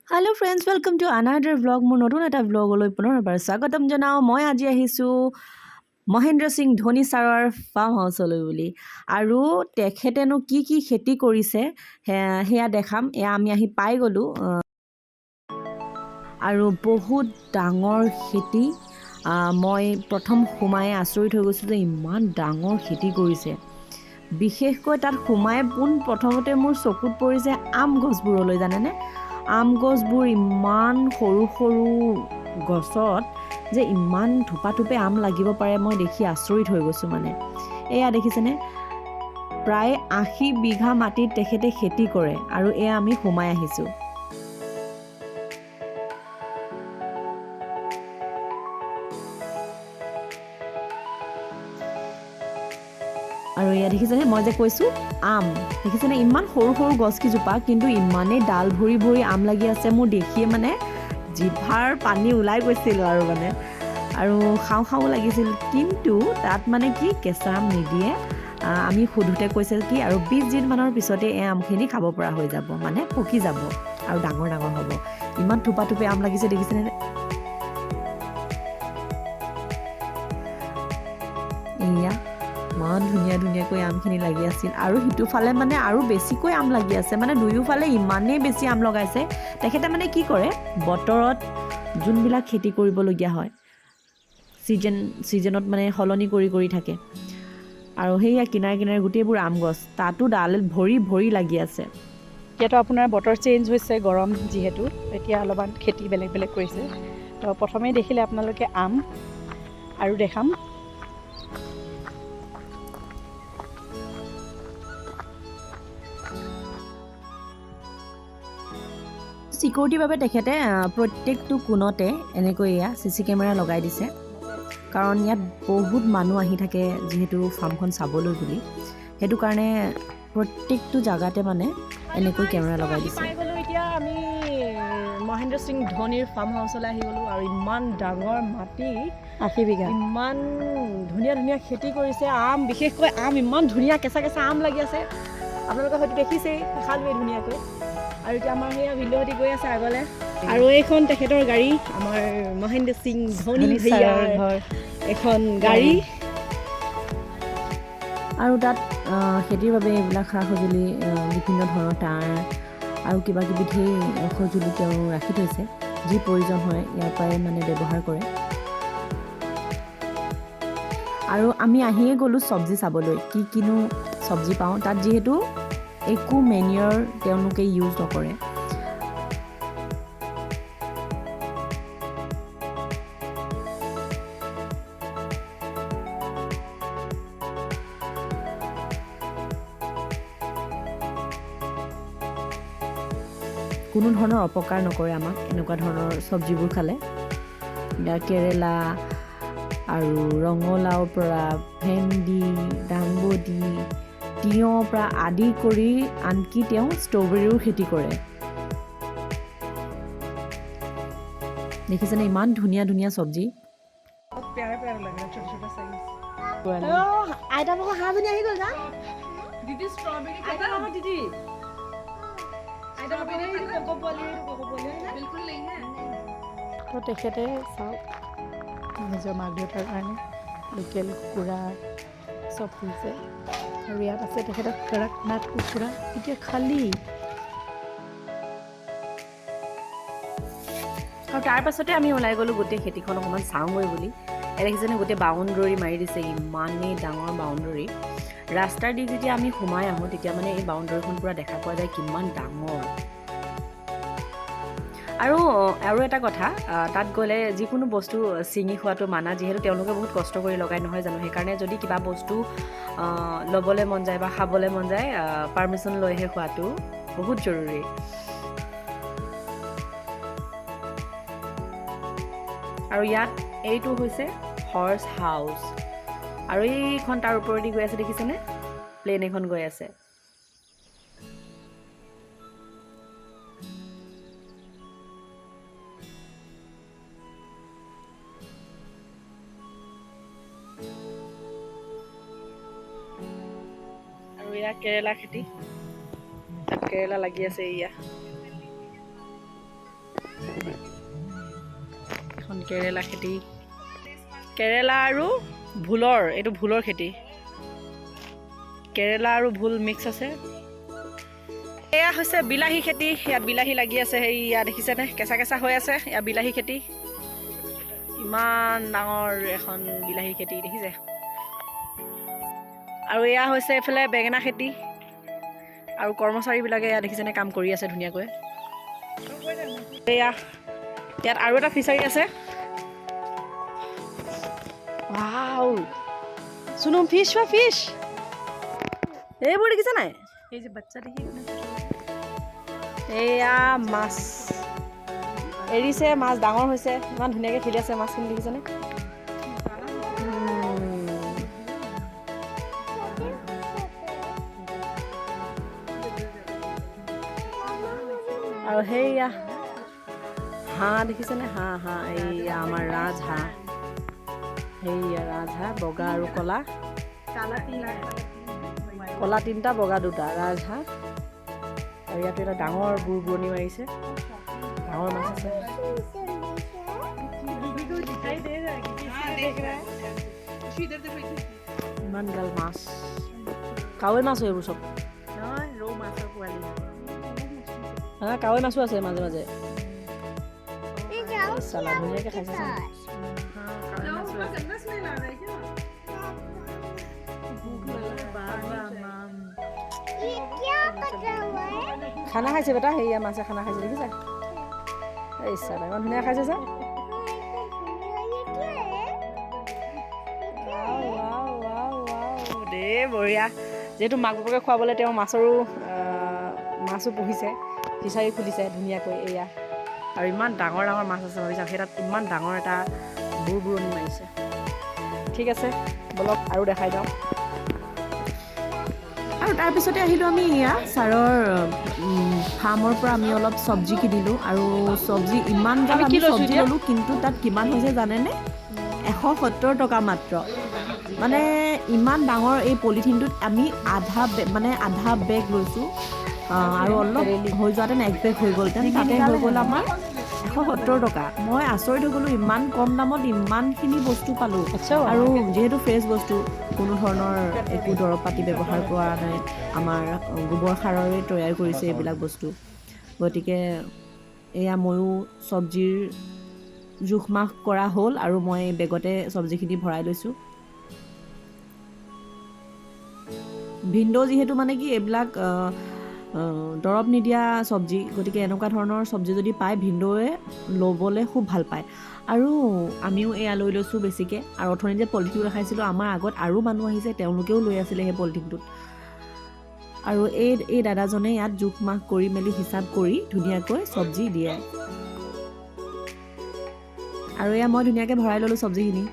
Hello' friends welcome to another vlog মোৰ নতুন এটা ভ্লগলৈ পুনৰবাৰ স্বাগতম জনাওঁ মই আজি আহিছোঁ মহেন্দ্ৰ সিং ধোনী ছাৰৰ ফাৰ্ম হাউচলৈ বুলি আৰু তেখেতেনো কি কি খেতি কৰিছে সেয়া দেখাম এয়া আমি আহি পাই গ'লোঁ আৰু বহুত ডাঙৰ খেতি মই প্ৰথম সোমাই আচৰিত হৈ গৈছোঁ যে ইমান ডাঙৰ খেতি কৰিছে বিশেষকৈ তাত সোমাই প্ৰথমতে মোৰ চকুত পৰিছে আম গছবোৰলৈ জানেনে আম গছবোৰ ইমান সৰু সৰু গছত যে ইমান থোপে আম লাগিব পাৰে মই দেখি আচৰিত হৈ গৈছোঁ মানে এয়া দেখিছেনে প্ৰায় ৮০ বিঘা মাটিত তেখেতে খেতি কৰে আৰু এয়া আমি সোমাই আহিছোঁ আৰু এয়া দেখিছেনে মই যে কৈছোঁ আম দেখিছেনে ইমান সৰু সৰু গছকেইজোপা কিন্তু ইমানেই ডাল ভৰি ভৰি আম লাগি আছে মোৰ দেখিয়ে মানে জিভাৰ পানী ওলাই গৈছিল আৰু খাওঁ খাওঁ লাগিছিল কিন্তু তাত মানে কি কেঁচা আম নিদিয়ে আমি সোধোতে কৈছে কি আৰু 20 দিনমানৰ পিছতে এই আমখিনি খাব পৰা হৈ যাব মানে পকি যাব আৰু ডাঙৰ ডাঙৰ হ'ব ইমান থোপে আম লাগিছে দেখিছেনে এয়া ইমান ধুনীয়া ধুনীয়াকৈ আমখিনি লাগি আছিল আৰু সিটোফালে মানে আৰু বেছিকৈ আম লাগি আছে মানে দুয়োফালে ইমানেই বেছি আম লগাইছে তেখেতে মানে কি কৰে বতৰত যোনবিলাক খেতি কৰিবলগীয়া হয় ছিজনত মানে সলনি কৰি থাকে আৰু সেইয়া কিনাৰে গোটেইবোৰ আম গছ তাতো ডাল ভৰি ভৰি লাগি আছে এতিয়াতো আপোনাৰ বতৰ চেঞ্জ হৈছে গৰম যিহেতু এতিয়া অলপমান খেতি বেলেগ বেলেগ কৰিছে তো প্ৰথমেই দেখিলে আপোনালোকে আম আৰু দেখাম ছিকিউৰিটিৰ বাবে তেখেতে প্ৰত্যেকটো কোণতে এনেকৈ এয়া CC কেমেৰা লগাই দিছে কাৰণ ইয়াত বহুত মানুহ আহি থাকে যিহেতু ফাৰ্মখন চাবলৈ বুলি সেইটো কাৰণে প্ৰত্যেকটো জাগাতে মানে এনেকৈ কেমেৰা লগাই দিছে এতিয়া আমি মহেন্দ্ৰ সিং ধোনীৰ ফাৰ্ম হাউচলৈ আহি গ'লোঁ আৰু ইমান ডাঙৰ মাটি 80 বিঘা ইমান ধুনীয়া ধুনীয়া খেতি কৰিছে আম বিশেষকৈ আম ইমান ধুনীয়া কেঁচা কেঁচা আম লাগি আছে আপোনালোকে হয়তো দেখিছেই খালোৱেই ধুনীয়াকৈ আৰু এতিয়া আমাৰ সেয়া ভিডিঅ'টি গৈ আছে আগলৈ আৰু এইখন তেখেতৰ গাড়ী আমাৰ মহেন্দ্ৰ সিং ধোনী ভৈয়াৰ এখন গাড়ী আৰু তাত খেতিৰ বাবে এইবিলাক সা সঁজুলি বিভিন্ন ধৰণৰ তাঁৰ আৰু কিবা কিবি ধেৰ সঁজুলি তেওঁ ৰাখি থৈছে যি প্ৰয়োজন হয় ইয়াৰ পৰাই মানে ব্যৱহাৰ কৰে আৰু আমি আহিয়ে গ'লোঁ চব্জি চাবলৈ কিনো চব্জি পাওঁ তাত যিহেতু একো মেনিয়ৰ তেওঁলোকে ইউজ নকৰে কোনো ধৰণৰ অপকাৰ নকৰে আমাক এনেকুৱা ধৰণৰ চব্জিবোৰ খালে কেৰেলা আৰু ৰঙালাওৰ পৰা ভেন্দি দাংবডি তিয়ঁহৰ পৰা আদি কৰি আনকি তেওঁ ষ্ট্ৰবেৰীৰো খেতি কৰে দেখিছেনে ইমান ধুনীয়া ধুনীয়া চব্জি আইতা ভাগৰ হাঁহজনী আহি গ'ল না দিদি ষ্ট্ৰবেৰী দিদি তো তেখেতে চাওক নিজৰ মাক দেউতাৰ কাৰণে লোকেল কুকুৰা চব ফুৰিছে আৰু ইয়াত আছে তেখেতৰ কড়কনাথ কুকুৰা এতিয়া খালী আৰু তাৰ পাছতে আমি ওলাই গ'লোঁ গোটেই খেতিখন অকণমান চাওঁগৈ বুলি দেখিছেনে গোটেই বাউণ্ডৰী মাৰি দিছে ইমানেই ডাঙৰ বাউণ্ডৰী ৰাস্তাৰ দি যেতিয়া আমি সোমাই আহোঁ তেতিয়া মানে এই বাউণ্ডৰীখন পূৰা দেখা পোৱা যায় কিমান ডাঙৰ আৰু এটা কথা তাত গ'লে যিকোনো বস্তু ছিঙি খোৱাটো মানা যিহেতু তেওঁলোকে বহুত কষ্ট কৰি লগাই নহয় জানো সেইকাৰণে যদি কিবা বস্তু ল'বলৈ মন যায় বা খাবলৈ মন যায় পাৰ্মিশ্যন লৈহে খোৱাটো বহুত জৰুৰী আৰু ইয়াত এইটো হৈছে হৰ্চ হাউচ আৰু এইখন তাৰ ওপৰেদি গৈ আছে দেখিছেনে প্লেন এখন গৈ আছে আৰু এয়া কেৰেলা খেতি তাত কেৰেলা লাগি আছে এয়া কেৰেলা খেতি, কেৰেলা আৰু ভোলৰ, এইটো ভোলৰ খেতি, কেৰেলা আৰু ভোল মিক্স আছে। এয়া হৈছে বিলাহী খেতি, ইয়াত বিলাহী লাগি আছে, সেই ইয়াত দেখিছেনে কেঁচা কেঁচা হৈ আছে, এয়া বিলাহী খেতি, ইমান ডাঙৰ এখন বিলাহী খেতি দেখিছে। আৰু এয়া হৈছে এইফালে বেঙেনা খেতি, আৰু কৰ্মচাৰীবিলাকে এয়া দেখিছেনে কাম কৰি আছে ধুনীয়াকৈ। এয়া ইয়াত আৰু এটা ফিচাৰী আছে, ৱাও চুনুম ফিছ বা ফিছ, এইবোৰ দেখিছে নাই, এই যে বাচ্চা দেখি, এয়া মাছ এৰিছে, মাছ ডাঙৰ হৈছে, ইমান ধুনীয়াকৈ খেলি আছে মাছখিনি দেখিছেনে। আৰু সেইয়া হাঁহ দেখিছেনে, হাঁহ এইয়া আমাৰ ৰাজহাঁহ, সেইয়া ৰাজহাঁহ বগা আৰু ক'লা, ক'লা 3টা বগা 2টা ৰাজহাঁহ। আৰু ইয়াতো এটা ডাঙৰ বুৰণি মাৰিছে, ডাঙৰ মাছ আছে। ইমান গাল মাছ, কাৱৈ মাছ হয় এইবোৰ চব, ৰৌ মাছৰ পোৱালি, কাৱৈ মাছো আছে মাজে মাজে। চালা ধুনীয়াকৈ খাইছে, খানা খাইছে বেটা, সেয়া মাছে খানা খাইছে দেখিছা, এই চালা ইমান ধুনীয়া খাইছে যে। দেই বঢ়িয়া, যিহেতু মাক বাপেকে খুৱাবলৈ তেওঁ মাছো পুহিছে, ফিচাৰী খুলিছে ধুনীয়াকৈ এয়া, আৰু ইমান ডাঙৰ ডাঙৰ মাছ আছে ভাবিছা, সেই তাত ইমান ডাঙৰ এটা বুৰণি মাৰিছে। ঠিক আছে বলক আৰু দেখাই যাওঁ। আৰু তাৰপিছতে আহিলোঁ আমি এয়া ছাৰৰ ফাৰ্মৰ পৰা আমি অলপ চব্জি কিনিলোঁ, আৰু চব্জি ইমান গাল আমি চব্জি ল'লোঁ, কিন্তু তাত কিমান হৈছে জানেনে, 170 টকা মাত্ৰ। মানে ইমান ডাঙৰ এই পলিথিনটোত আমি আধা বেগ লৈছোঁ, আৰু অলপ হৈ যোৱাতেন 1 বেগ হৈ গ'লহেঁতেন, তাতে হৈ গ'ল আমাৰ 170 টকা। মই আচৰিত হৈ গ'লোঁ, ইমান কম দামত ইমানখিনি বস্তু পালোঁ, আৰু যিহেতু ফ্ৰেছ বস্তু, কোনো ধৰণৰ একো দৰৱ পাতি ব্যৱহাৰ কৰা নাই, আমাৰ গোবৰ সাৰৰে তৈয়াৰ কৰিছে এইবিলাক বস্তু। গতিকে এয়া ময়ো চব্জিৰ জোখ মাখ কৰা হ'ল, আৰু মই বেগতে চব্জিখিনি ভৰাই লৈছোঁ। ভিনদেউ যিহেতু মানে কি এইবিলাক দৰৱ নিদিয়া চব্জি, গতিকে এনেকুৱা ধৰণৰ চব্জি যদি পায় ভিনদেউৱে ল'বলৈ খুব ভাল পায়, আৰু আমিও এয়া লৈ লৈছোঁ বেছিকৈ। আৰু অথনি যে পলিথিনটো দেখাইছিলোঁ, আমাৰ আগত আৰু মানুহ আহিছে, তেওঁলোকেও লৈ আছিলে সেই পলিথিনটোত, আৰু এই দাদাজনে ইয়াত জোখ মাখ কৰি মেলি হিচাপ কৰি ধুনীয়াকৈ চব্জি দিয়ে। আৰু এয়া মই ধুনীয়াকৈ ভৰাই ল'লোঁ চব্জিখিনি।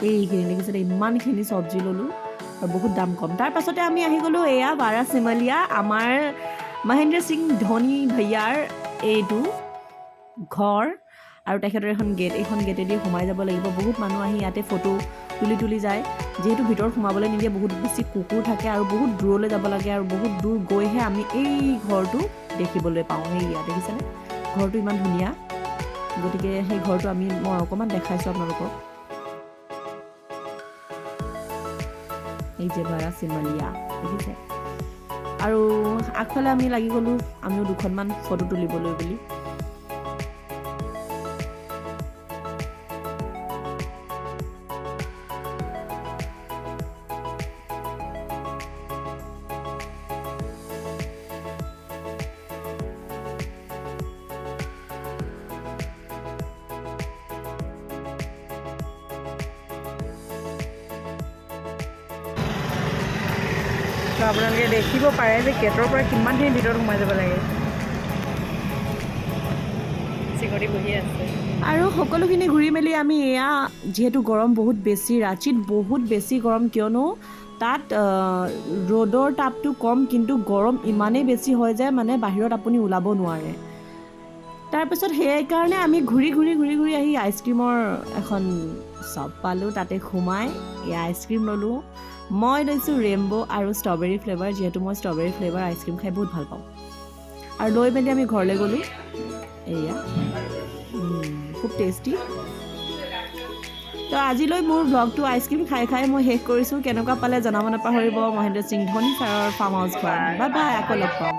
এইখিনি দেখিছিলে, ইমানখিনি চব্জি ল'লোঁ, আৰু বহুত দাম কম। তাৰ পাছতে আমি আহি গ'লোঁ এয়া বাৰাচিমলীয়া, আমাৰ মহেন্দ্ৰ সিং ধোনী ভৈয়াৰ এইটো ঘৰ, আৰু তেখেতৰ এখন গেট, এইখন গেটেদি সোমাই যাব লাগিব। বহুত মানুহ আহি ইয়াতে ফটো তুলি যায়, যিহেতু ভিতৰত সোমাবলৈ নিদিয়ে, বহুত বেছি কুকুৰ থাকে, আৰু বহুত দূৰলৈ যাব লাগে, আৰু বহুত দূৰ গৈহে আমি এই ঘৰটো দেখিবলৈ পাওঁ। সেয়া দেখিছেনে, ঘৰটো ইমান ধুনীয়া, গতিকে সেই ঘৰটো মই অকণমান দেখাইছোঁ আপোনালোকক। এই যে বাৰাচিমলীয়া দেখিছে, আৰু আগফালে আমি লাগি গ'লোঁ আমিও দুখনমান ফটো তুলিবলৈ বুলি। তো আপোনালোকে দেখিব পাৰে যে গেটৰ পৰা কিমানখিনি ভিতৰত সোমাই যাব লাগে। চিকটি বহি আছে, আৰু সকলোখিনি ঘূৰি মেলি আমি এয়া, যিহেতু গৰম বহুত বেছি, ৰাঁচীত বহুত বেছি গৰম, কিয়নো তাত ৰ'দৰ তাপটো কম, কিন্তু গৰম ইমানেই বেছি হয় যে মানে বাহিৰত আপুনি ওলাব নোৱাৰে। তাৰপিছত সেইকাৰণে আমি ঘূৰি আহি আইচক্ৰীমৰ এখন শ্বপ পালোঁ, তাতে সোমাই এই আইচক্ৰীম ল'লোঁ। মই লৈছোঁ ৰেইনব' আৰু ষ্ট্ৰবেৰী ফ্লেভাৰ, যিহেতু মই ষ্ট্ৰবেৰী ফ্লেভাৰ আইচক্ৰীম খাই বহুত ভাল পাওঁ। আৰু লৈ মেলি আমি ঘৰলৈ গ'লোঁ। এয়া খুব টেষ্টি। তো আজিলৈ মোৰ ব্লগটো আইচক্ৰীম খাই মই শেষ কৰিছোঁ। কেনেকুৱা পালে জনাব নাপাহৰিব। মহেন্দ্ৰ সিং ধোনী ছাৰৰ ফাৰ্ম হাউচখন। বাই বাই, আকৌ লগ পাম।